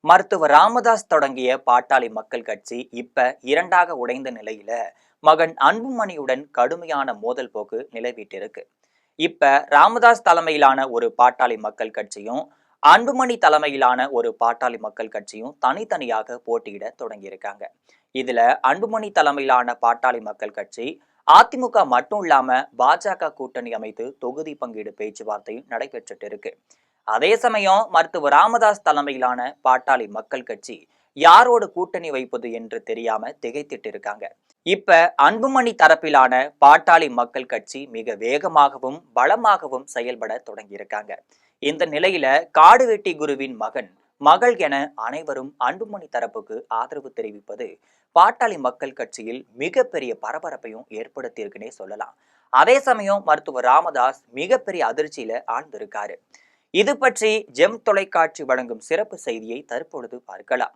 மருத்துவர் ராமதாஸ் தொடங்கிய பாட்டாளி மக்கள் கட்சி இப்ப இரண்டாக உடைந்த நிலையில மகன் அன்புமணியுடன் கடுமையான மோதல் போக்கு நிலவிட்டிருக்கு. இப்ப ராமதாஸ் தலைமையிலான ஒரு பாட்டாளி மக்கள் கட்சியும் அன்புமணி தலைமையிலான ஒரு பாட்டாளி மக்கள் கட்சியும் தனித்தனியாக போட்டியிட தொடங்கியிருக்காங்க. இதுல அன்புமணி தலைமையிலான பாட்டாளி மக்கள் கட்சி அதிமுக மட்டும் இல்லாம பாஜக கூட்டணி அமைத்து தொகுதி பங்கீடு பேச்சுவார்த்தை நடைபெற்றுட்டு இருக்கு. அதே சமயம் மருத்துவர் ராமதாஸ் தலைமையிலான பாட்டாளி மக்கள் கட்சி யாரோடு கூட்டணி வைப்பது என்று தெரியாம திகைத்திட்டு இருக்காங்க. இப்ப அன்புமணி தரப்பிலான பாட்டாளி மக்கள் கட்சி மிக வேகமாகவும் பலமாகவும் செயல்பட தொடங்கியிருக்காங்க. இந்த நிலையில காடுவெட்டி குருவின் மகள் என அனைவரும் அன்புமணி தரப்புக்கு ஆதரவு தெரிவிப்பது பாட்டாளி மக்கள் கட்சியில் மிகப்பெரிய பரபரப்பையும் ஏற்படுத்தியிருக்குன்னே சொல்லலாம். அதே சமயம் மருத்துவர் ராமதாஸ் மிகப்பெரிய அதிர்ச்சியில ஆழ்ந்திருக்காரு. இது பற்றி ஜெம் தொலைக்காட்சி வழங்கும் சிறப்பு செய்தியை தற்பொழுது பார்க்கலாம்.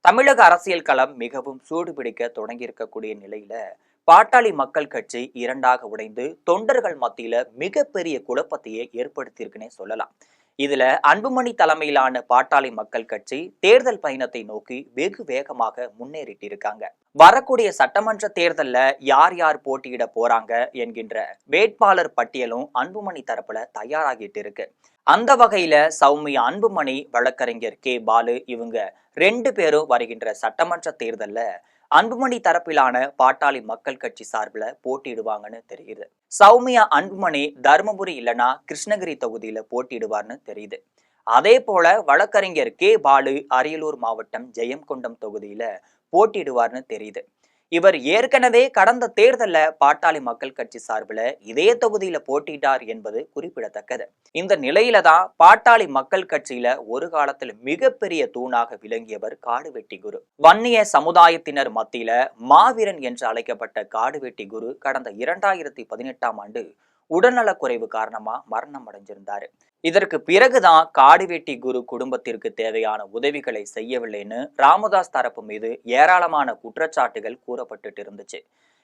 தமிழக அரசியல் களம் மிகவும் சூடுபிடிக்க தொடங்கியிருக்கக்கூடிய நிலையில பாட்டாளி மக்கள் கட்சி இரண்டாக உடைந்து தொண்டர்கள் மத்தியில மிகப்பெரிய குழப்பத்தையே ஏற்படுத்தியிருக்குன்னே சொல்லலாம். இதுல அன்புமணி தலைமையிலான பாட்டாளி மக்கள் கட்சி தேர்தல் பயணத்தை நோக்கி வெகு வேகமாக முன்னேறிட்டு இருக்காங்க. வரக்கூடிய சட்டமன்ற தேர்தல்ல யார் யார் போட்டியிட போறாங்க என்கின்ற வேட்பாளர் பட்டியலும் அன்புமணி தரப்புல தயாராகிட்டு இருக்கு. அந்த வகையில சௌமியா அன்புமணி, வழக்கறிஞர் கே பாலு இவங்க 2 பேரும் வருகின்ற சட்டமன்ற தேர்தல்ல அன்புமணி தரப்பிலான பாட்டாளி மக்கள் கட்சி சார்பில் போட்டியிடுவாங்கன்னு தெரியுது. சௌமியா அன்புமணி தருமபுரி இல்லனா கிருஷ்ணகிரி தொகுதியில போட்டியிடுவார்னு தெரியுது. அதே போல வழக்கறிஞர் கே பாலு அரியலூர் மாவட்டம் ஜெயங்கொண்டம் தொகுதியில போட்டியிடுவார்னு தெரியுது. இவர் ஏற்கனவே கடந்த தேர்தல்ல பாட்டாளி மக்கள் கட்சி சார்பில் இதே தொகுதியில போட்டியிட்டார் என்பது குறிப்பிடத்தக்கது. இந்த நிலையில தான் பாட்டாளி மக்கள் கட்சியில ஒரு காலத்தில் மிகப்பெரிய தூணாக விளங்கியவர் காடுவெட்டி குரு. வன்னிய சமுதாயத்தினர் மத்தியில மாவீரன் என்று அழைக்கப்பட்ட காடுவெட்டி குரு கடந்த 2018ஆம் ஆண்டு உடல்நலக்குறைவு காரணமா மரணம் அடைஞ்சிருந்தாரு. இதற்கு பிறகுதான் காடுவெட்டி குரு குடும்பத்திற்கு தேவையான உதவிகளை செய்யவில்லைன்னு ராமதாஸ் தரப்பு மீது ஏராளமான குற்றச்சாட்டுகள் கூறப்பட்டு இருந்துச்சு.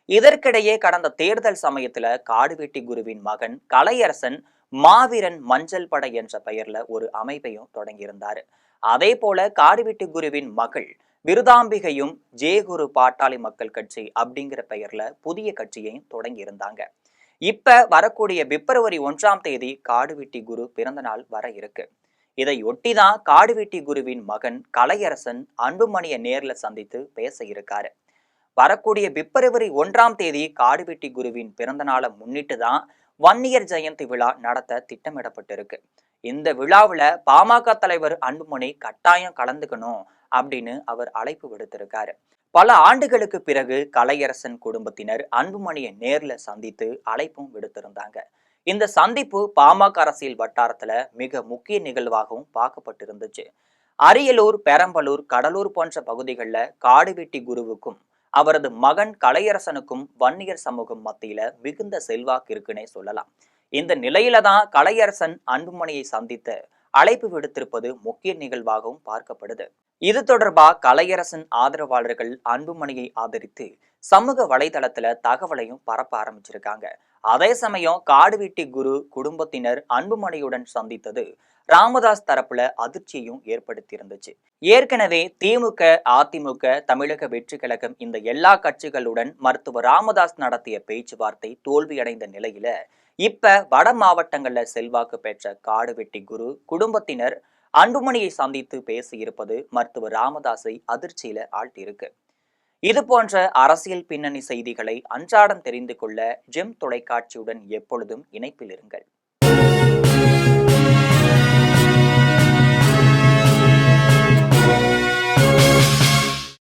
இதற்கிடையே கடந்த தேர்தல் சமயத்துல காடுவெட்டி குருவின் மகன் கலையரசன் மாவீரன் மஞ்சள் படை என்ற பெயர்ல ஒரு அமைப்பையும் தொடங்கியிருந்தாரு. அதே போல காடுவெட்டி குருவின் மகள் விருதாம்பிகையும் ஜேகுரு பாட்டாளி மக்கள் கட்சி அப்படிங்கிற பெயர்ல புதிய கட்சியையும் தொடங்கி இருந்தாங்க. இப்ப வரக்கூடிய பிப்ரவரி 1ஆம் தேதி காடுவெட்டி குரு பிறந்த நாள் வர இருக்கு. இதை ஒட்டிதான் காடுவெட்டி குருவின் மகன் கலையரசன் அன்புமணியை நேர்ல சந்தித்து பேச இருக்காரு. வரக்கூடிய பிப்ரவரி 1ஆம் தேதி காடுவெட்டி குருவின் பிறந்த நாளை முன்னிட்டு தான் வன்னியர் ஜெயந்தி விழா நடத்த திட்டமிடப்பட்டிருக்கு. இந்த விழாவில் பாமக தலைவர் அன்புமணி கட்டாயம் கலந்துக்கணும் அப்படின்னு அவர் அழைப்பு விடுத்திருக்காரு. பல ஆண்டுகளுக்கு பிறகு கலையரசன் குடும்பத்தினர் அன்புமணியை நேர்ல சந்தித்து அழைப்பும் விடுத்திருந்தாங்க. இந்த சந்திப்பு பாமக அரசியல் வட்டாரத்துல மிக முக்கிய நிகழ்வாகவும் பார்க்கப்பட்டிருந்துச்சு. அரியலூர், பெரம்பலூர், கடலூர் போன்ற பகுதிகளில் காடுவெட்டி குருவுக்கும் அவரது மகன் கலையரசனுக்கும் வன்னியர் சமூகம் மத்தியில மிகுந்த செல்வாக்கு இருக்குன்னே சொல்லலாம். இந்த நிலையில தான் கலையரசன் அன்புமணியை சந்தித்த அழைப்பு விடுத்திருப்பது முக்கிய நிகழ்வாகவும் பார்க்கப்படுது. இது தொடர்பா கலையரசன் ஆதரவாளர்கள் அன்புமணியை ஆதரித்து சமூக வலைதளத்துல தகவலையும் பரப்ப ஆரம்பிச்சிருக்காங்க. அதே சமயம் காடுவெட்டி குரு குடும்பத்தினர் அன்புமணியுடன் சந்தித்தது ராமதாஸ் தரப்புல அதிர்ச்சியையும் ஏற்படுத்தி இருந்துச்சு. ஏற்கனவே திமுக, அதிமுக, தமிழக வெற்றி கழகம் இந்த எல்லா கட்சிகளுடன் மருத்துவர் ராமதாஸ் நடத்திய பேச்சுவார்த்தை தோல்வியடைந்த நிலையில இப்ப வட மாவட்டங்கள்ல செல்வாக்கு பெற்ற காடுவெட்டி குரு குடும்பத்தினர் அன்புமணியை சந்தித்து பேசியிருப்பது மருத்துவர் ராமதாஸை அதிர்ச்சியில ஆழ்த்தியிருக்கு. இது போன்ற அரசியல் பின்னணி செய்திகளை அன்றாடம் தெரிந்து கொள்ள ஜெம் தொலைக்காட்சியுடன் எப்பொழுதும் இணைப்பில் இருங்கள்.